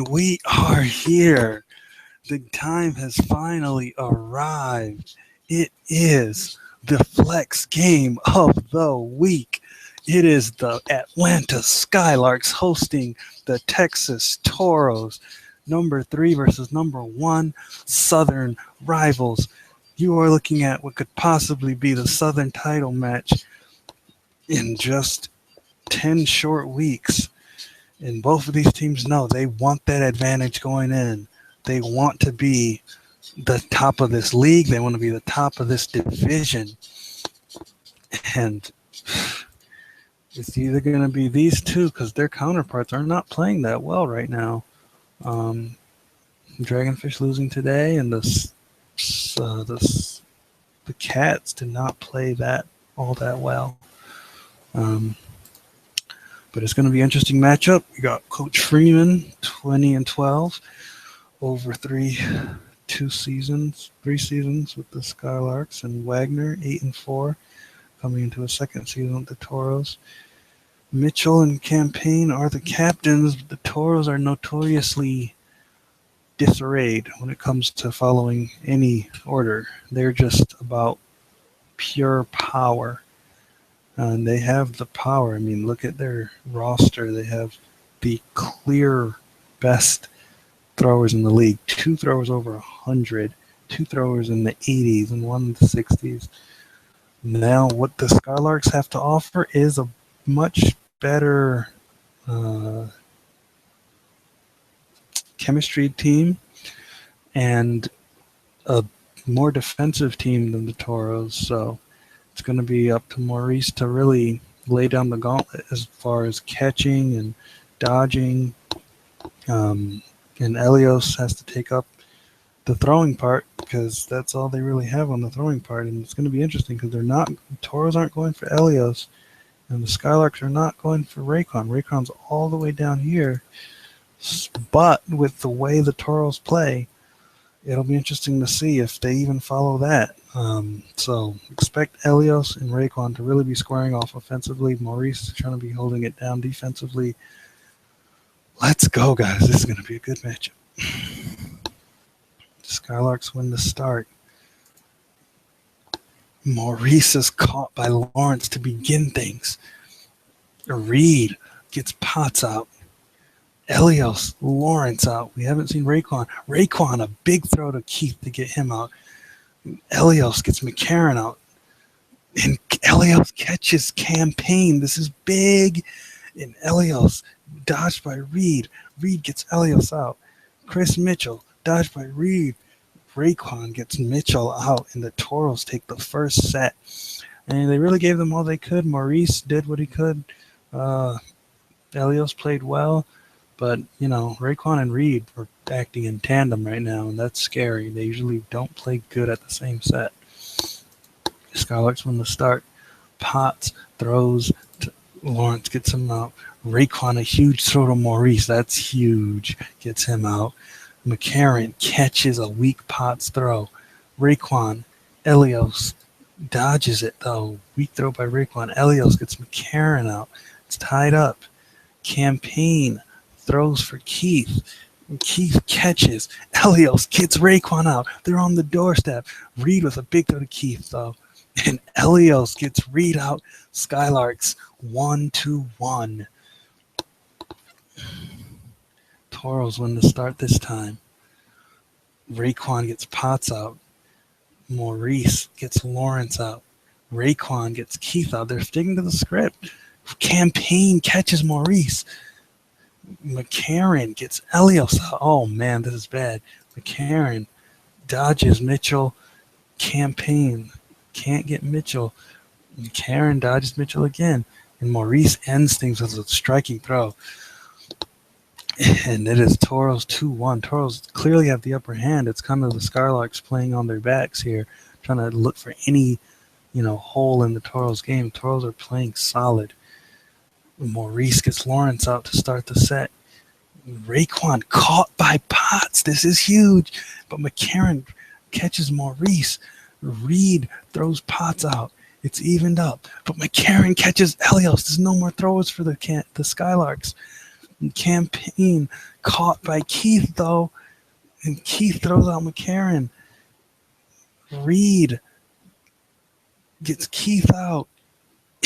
we are here. The time has finally arrived. It is the flex game of the week. It is the Atlanta Skylarks hosting the Texas Toros. Number 3 versus number 1, Southern rivals. You are looking at what could possibly be the Southern title match in just 10 short weeks. And both of these teams know they want that advantage going in. They want to be the top of this league. They want to be the top of this division. And it's either going to be these two because their counterparts are not playing that well right now. Dragonfish losing today, and the Cats did not play that all that well. But it's going to be an interesting matchup. You got Coach Freeman, 20-12, over three seasons with the Skylarks, and Wagner, 8-4, coming into a second season with the Toros. Mitchell and Campaign are the captains, but the Toros are notoriously disarrayed when it comes to following any order. They're just about pure power. And they have the power. I mean, look at their roster. They have the clear best throwers in the league. 2 throwers over 100, 2 throwers in the 80s, and 1 in the 60s. Now, what the Skylarks have to offer is a much better chemistry team and a more defensive team than the Toros. So it's going to be up to Maurice to really lay down the gauntlet as far as catching and dodging. And Elios has to take up the throwing part because that's all they really have on the throwing part. And it's going to be interesting because the Toros aren't going for Elios, and the Skylarks are not going for Raycon. Raycon's all the way down here. But with the way the Toros play, it'll be interesting to see if they even follow that. So expect Elios and Rayquan to really be squaring off offensively. Maurice is trying to be holding it down defensively. Let's go, guys. This is going to be a good matchup. Skylarks win the start. Maurice is caught by Lawrence to begin things. Reed gets Potts out. Elios, Lawrence out. We haven't seen Rayquan. Rayquan, a big throw to Keith to get him out. Elios gets McCarron out. And Elios catches Campaign. This is big. And Elios dodged by Reed. Reed gets Elios out. Chris Mitchell dodged by Reed. Rayquan gets Mitchell out, and the Toros take the first set. And they really gave them all they could. Maurice did what he could. Elios played well. But, Rayquan and Reed are acting in tandem right now, and that's scary. They usually don't play good at the same set. Skylarks win the start. Potts throws. Lawrence gets him out. Rayquan, a huge throw to Maurice. That's huge. Gets him out. McCarron catches a weak Potts throw. Rayquan, Elios dodges it, though. Weak throw by Rayquan. Elios gets McCarron out. It's tied up. Campaign throws for Keith. Keith catches. Elios gets Rayquan out. They're on the doorstep. Reed with a big throw to Keith, though. And Elios gets Reed out. Skylarks 1-1. Toros win the start this time. Rayquan gets Potts out. Maurice gets Lawrence out. Rayquan gets Keith out. They're sticking to the script. Campaign catches Maurice. McCarron gets Elios out. Oh, man, this is bad. McCarron dodges Mitchell. Campaign can't get Mitchell. McCarron dodges Mitchell again. And Maurice ends things with a striking throw. And it is Toros 2-1. Toros clearly have the upper hand. It's kind of the Skylarks playing on their backs here, trying to look for any, hole in the Toros game. Toros are playing solid. Maurice gets Lawrence out to start the set. Rayquan caught by Potts. This is huge. But McCarron catches Maurice. Reed throws Potts out. It's evened up. But McCarron catches Elios. There's no more throws for the Skylarks. Campaign caught by Keith, though. And Keith throws out McCarron. Reed gets Keith out.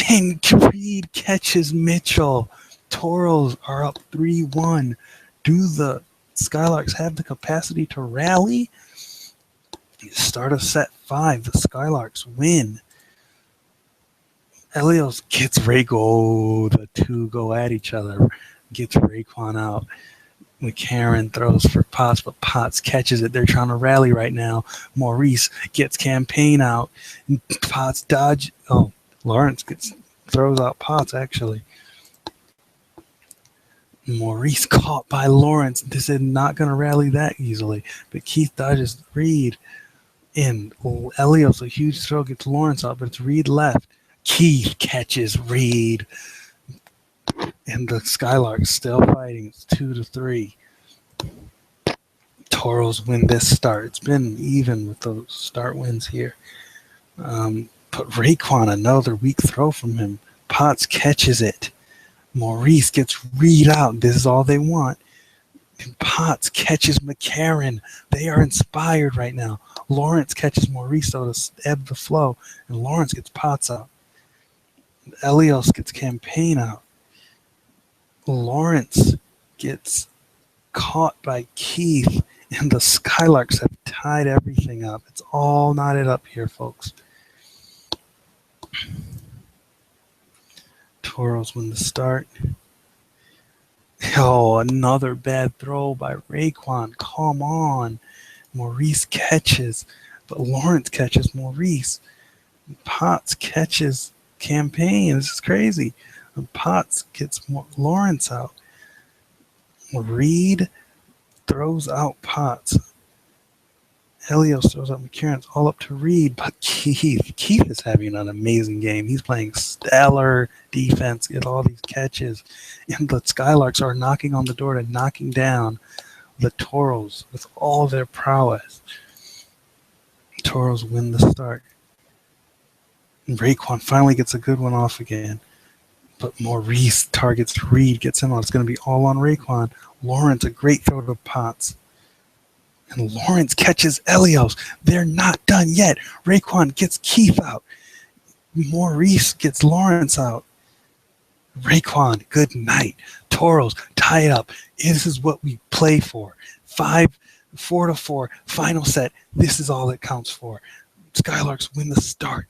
And Reed catches Mitchell. Toros are up 3-1. Do the Skylarks have the capacity to rally? Start of set 5. The Skylarks win. Elios gets Rayco. The two go at each other. Gets Raekwon out. McCarron throws for Potts, but Potts catches it. They're trying to rally right now. Maurice gets Campaign out. And Potts dodge. Oh, Lawrence throws out Potts, actually. Maurice caught by Lawrence. This is not going to rally that easily. But Keith dodges Reed. And Elios, a huge throw, gets Lawrence out, but it's Reed left. Keith catches Reed. And the Skylarks still fighting. It's 2-3. Toros win this start. It's been even with those start wins here. But Raekwon, another weak throw from him. Potts catches it. Maurice gets Reed out. This is all they want. And Potts catches McCarron. They are inspired right now. Lawrence catches Maurice though to ebb the flow. And Lawrence gets Potts out. Elios gets Campaign out. Lawrence gets caught by Keith, and the Skylarks have tied everything up. It's all knotted up here, folks. Toros win the start. Oh, another bad throw by Raekwon. Come on. Maurice catches, but Lawrence catches Maurice. Potts catches Campaign. This is crazy. Potts gets Lawrence out. Reed throws out Potts. Elios throws out McCarron. It's all up to Reed, but Keith is having an amazing game. He's playing stellar defense, get all these catches, and the Skylarks are knocking on the door to knocking down the Toros with all their prowess. Toros win the start. And Raekwon finally gets a good one off again. But Maurice targets Reed, gets him out. It's going to be all on Raekwon. Lawrence, a great throw to Potts. And Lawrence catches Elios. They're not done yet. Raekwon gets Keith out. Maurice gets Lawrence out. Raekwon, good night. Toros, tie it up. This is what we play for. 4-4, final set. This is all it counts for. Skylarks win the start.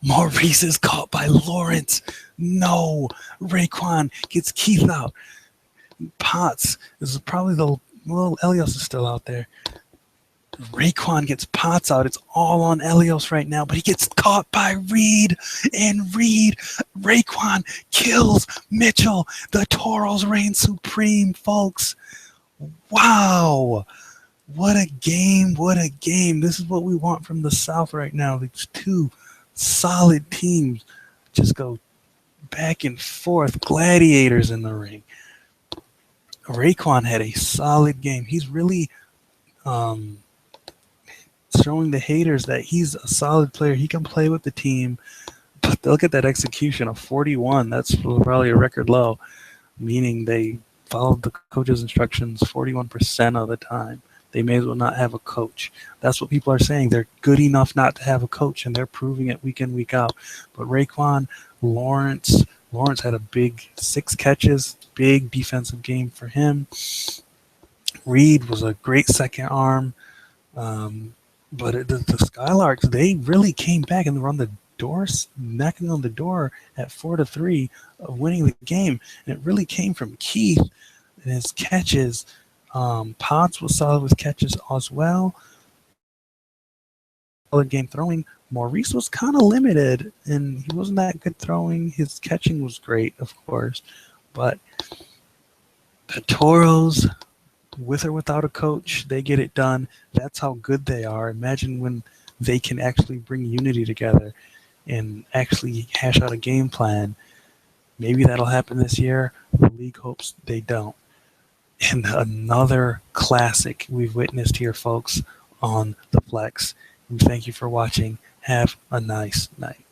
Maurice is caught by Lawrence. No. Raekwon gets Keith out. Potts. This is probably Elios is still out there. Raekwon gets Potts out. It's all on Elios right now, but he gets caught by Reed. And Raekwon kills Mitchell. The Toros reign supreme, folks. Wow. What a game. What a game. This is what we want from the South right now. These two solid teams just go back and forth. Gladiators in the ring. Raekwon had a solid game. He's really showing the haters that he's a solid player. He can play with the team. But look at that execution of 41. That's probably a record low, meaning they followed the coach's instructions 41% of the time. They may as well not have a coach. That's what people are saying. They're good enough not to have a coach, and they're proving it week in, week out. But Raekwon, Lawrence had a big 6 catches, big defensive game for him. Reed was a great second arm. But the Skylarks, they really came back and were on the doors, knocking on the door at 4-3 of winning the game. And it really came from Keith and his catches. Potts was solid with catches as well. Solid game throwing. Maurice was kind of limited, and he wasn't that good throwing. His catching was great, of course. But the Toros, with or without a coach, they get it done. That's how good they are. Imagine when they can actually bring unity together and actually hash out a game plan. Maybe that'll happen this year. The league hopes they don't. And another classic we've witnessed here, folks, on the Flex. And thank you for watching. Have a nice night.